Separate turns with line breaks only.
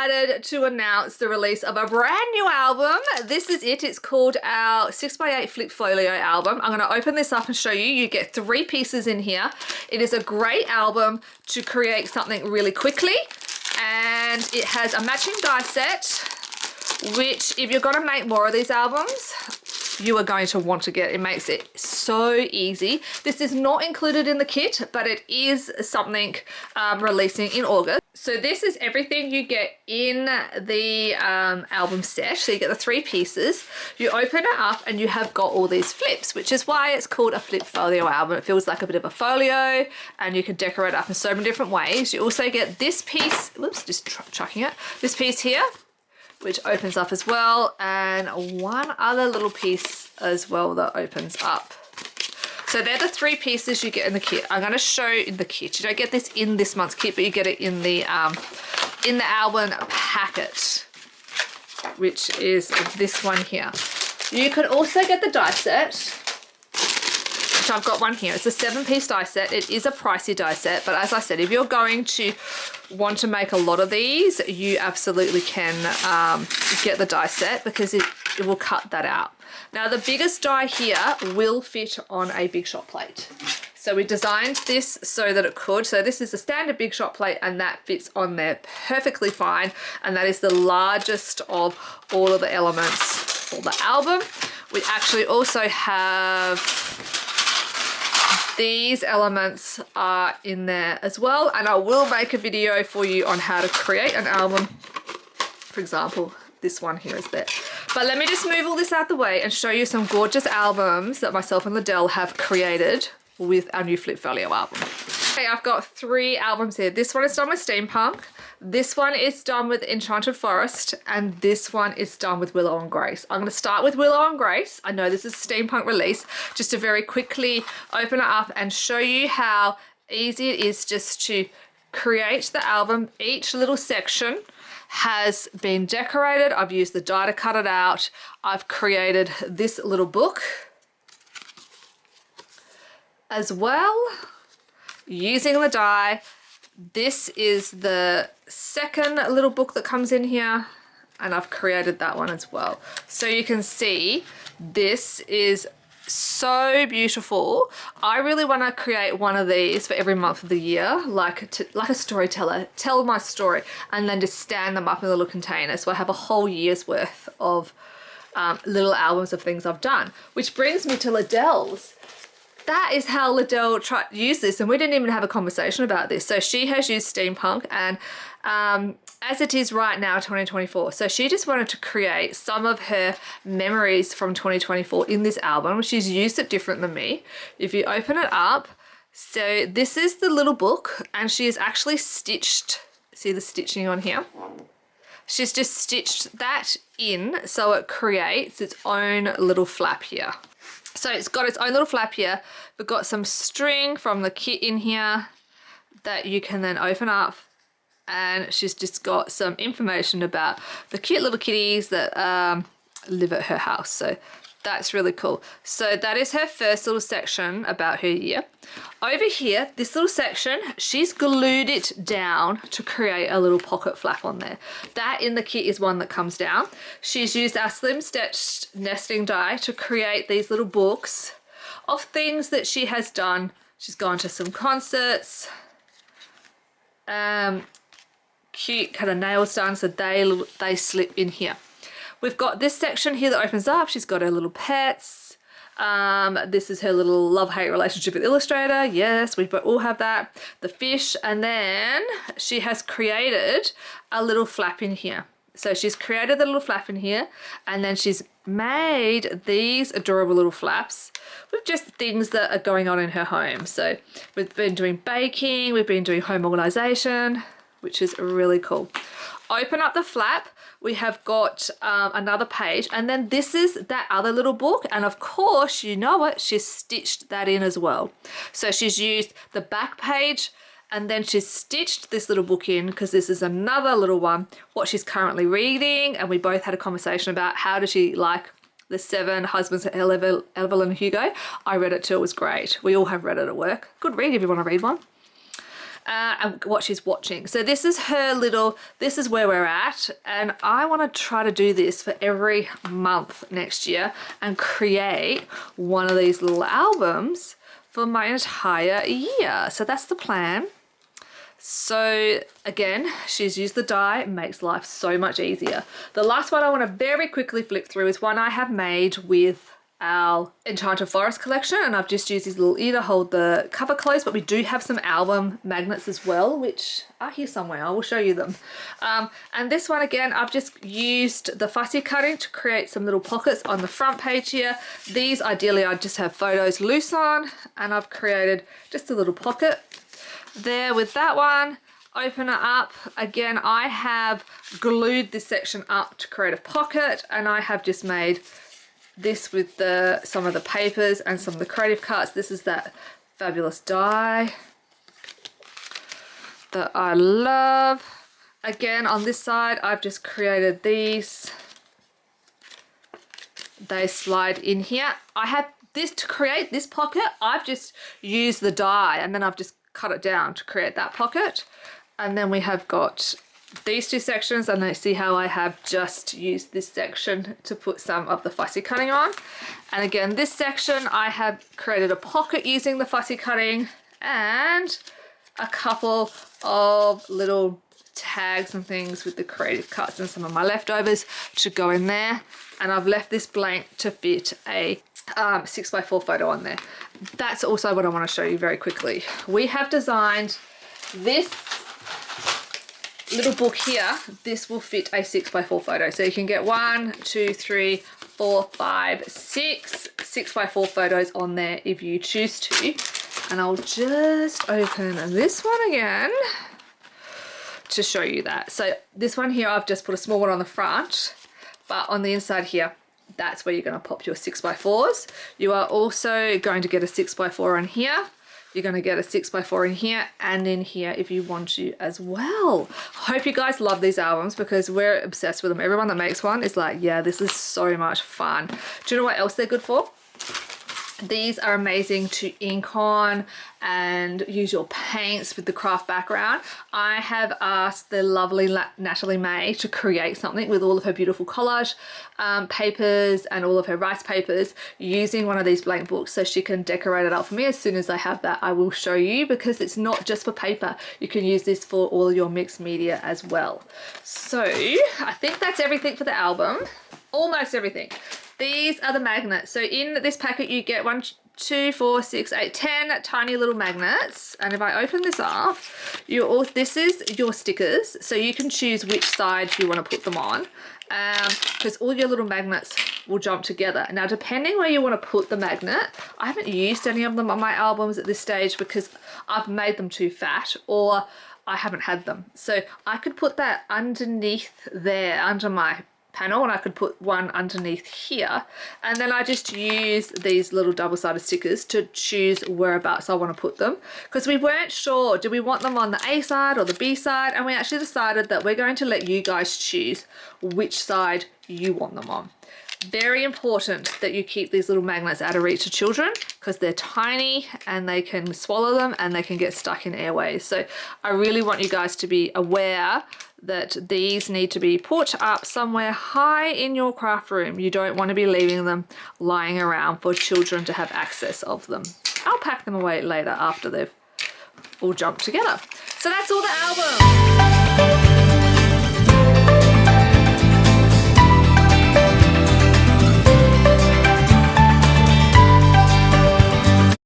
excited to announce the release of a brand new album. This is it. It's called our 6x8 Flipfolio album. I'm going to open this up and show you. You get 3 pieces in here. It is a great album to create something really quickly, and it has a matching die set, which if you're going to make more of these albums, you are going to want to get. It makes it so easy. This is not included in the kit, but it is something releasing in August. So this is everything you get in the album set. So you get the 3 pieces. You open it up and you have got all these flips, which is why it's called a Flipfolio album. It feels like a bit of a folio, and you can decorate it up in so many different ways. You also get this piece, whoops, just chucking it, this piece here, which opens up as well, and one other little piece as well that opens up. So they're the 3 pieces you get in the kit. I'm going to show in the kit. You don't get this in this month's kit, but you get it in the album packet, which is this one here. You can also get the die set, which I've got one here. It's a 7-piece die set. It is a pricey die set, but as I said, if you're going to want to make a lot of these, you absolutely can get the die set, because it will cut that out. Now the biggest die here will fit on a Big Shot plate. So we designed this so that it could. So this is a standard Big Shot plate, and that fits on there perfectly fine. And that is the largest of all of the elements for the album. We actually also have these elements are in there as well, and I will make a video for you on how to create an album. For example, this one here is there. But let me just move all this out the way and show you some gorgeous albums that myself and Liddell have created with our new Flipfolio album. Okay, I've got 3 albums here. This one is done with Steampunk. This one is done with Enchanted Forest, and this one is done with Willow and Grace. I'm going to start with Willow and Grace. I know this is a Steampunk release, just to very quickly open it up and show you how easy it is just to create the album. Each little section has been decorated. I've used the die to cut it out. I've created this little book as well using the die. This is the second little book that comes in here, and I've created that one as well. So you can see this is so beautiful. I really want to create one of these for every month of the year, like a storyteller, tell my story, and then just stand them up in a little container. So I have a whole year's worth of little albums of things I've done, which brings me to Liddell's. That is how Liddell used this, and we didn't even have a conversation about this. So she has used Steampunk, and as it is right now, 2024. So she just wanted to create some of her memories from 2024 in this album. She's used it different than me. If you open it up, so this is the little book, and she has actually stitched, see the stitching on here? She's just stitched that in so it creates its own little flap here. So it's got its own little flap here. We've got some string from the kit in here that you can then open up, and she's just got some information about the cute little kitties that live at her house. So that's really cool. So that is her first little section about her year. Over here, this little section, she's glued it down to create a little pocket flap on there. That in the kit is one that comes down. She's used our Slim Stitch nesting die to create these little books of things that she has done. She's gone to some concerts, cute kind of nails done, so they slip in here. We've got this section here that opens up. She's got her little pets. This is her little love-hate relationship with Illustrator. Yes, we all have that. The fish, and then she has created a little flap in here. So she's created the little flap in here, and then she's made these adorable little flaps with just things that are going on in her home. So we've been doing baking, we've been doing home organization, which is really cool. Open up the flap. We have got another page, and then this is that other little book, and of course, you know it, she's stitched that in as well. So she's used the back page, and then she's stitched this little book in, because this is another little one, what she's currently reading, and we both had a conversation about how does she like The 7 Husbands of Evelyn Hugo. I read it too, it was great. We all have read it at work. Good read if you want to read one. and what she's watching. So this is her little, this is where we're at, and I want to try to do this for every month next year and create one of these little albums for my entire year. So that's the plan. So again, she's used the die, makes life so much easier. The last one I want to very quickly flip through is one I have made with our Enchanted Forest collection, and I've just used this little ear to hold the cover closed, but we do have some album magnets as well, which are here somewhere. I will show you them. And this one again, I've just used the fussy cutting to create some little pockets on the front page here. These ideally I just have photos loose on, and I've created just a little pocket there with that one. Open it up. Again, I have glued this section up to create a pocket, and I have just made this with some of the papers and some of the creative cuts. This is that fabulous die that I love. Again, on this side, I've just created these. They slide in here. I have this to create this pocket. I've just used the die, and then I've just cut it down to create that pocket. And then we have got these two sections, and I see how I have just used this section to put some of the fussy cutting on. And again, this section I have created a pocket using the fussy cutting, and a couple of little tags and things with the creative cuts and some of my leftovers to go in there. And I've left this blank to fit a 6x4 photo on there. That's also what I want to show you very quickly. We have designed this little book here. This will fit a 6x4 photo. So you can get 1, 2, 3, 4, 5, 6 6x4 photos on there if you choose to. And I'll just open this one again to show you that. So this one here, I've just put a small one on the front, but on the inside here, that's where you're going to pop your 6x4s. You are also going to get a 6x4 on here. You're going to get a 6x4 in here and in here if you want to as well. I hope you guys love these albums because we're obsessed with them. Everyone that makes one is like, yeah, this is so much fun. Do you know what else they're good for? These are amazing to ink on and use your paints with the craft background. I have asked the lovely Natalie May to create something with all of her beautiful collage papers and all of her rice papers using one of these blank books, so she can decorate it up for me. As soon as I have that, I will show you, because it's not just for paper. You can use this for all your mixed media as well. So I think that's everything for the album. Almost everything. These are the magnets. So in this packet you get 1, 2, 4, 6, 8, 10 tiny little magnets. And if I open this up, this is your stickers. So you can choose which side you want to put them on, because all your little magnets will jump together. Now, depending where you want to put the magnet, I haven't used any of them on my albums at this stage because I've made them too fat, or I haven't had them. So I could put that underneath there, under my panel, and I could put one underneath here, and then I just use these little double-sided stickers to choose whereabouts I want to put them, because we weren't sure, do we want them on the A side or the B side, and we actually decided that we're going to let you guys choose which side you want them on. Very important that you keep these little magnets out of reach of children, because they're tiny and they can swallow them and they can get stuck in airways. So I really want you guys to be aware that these need to be put up somewhere high in your craft room. You don't want to be leaving them lying around for children to have access of them. I'll pack them away later after they've all jumped together. So that's all the album.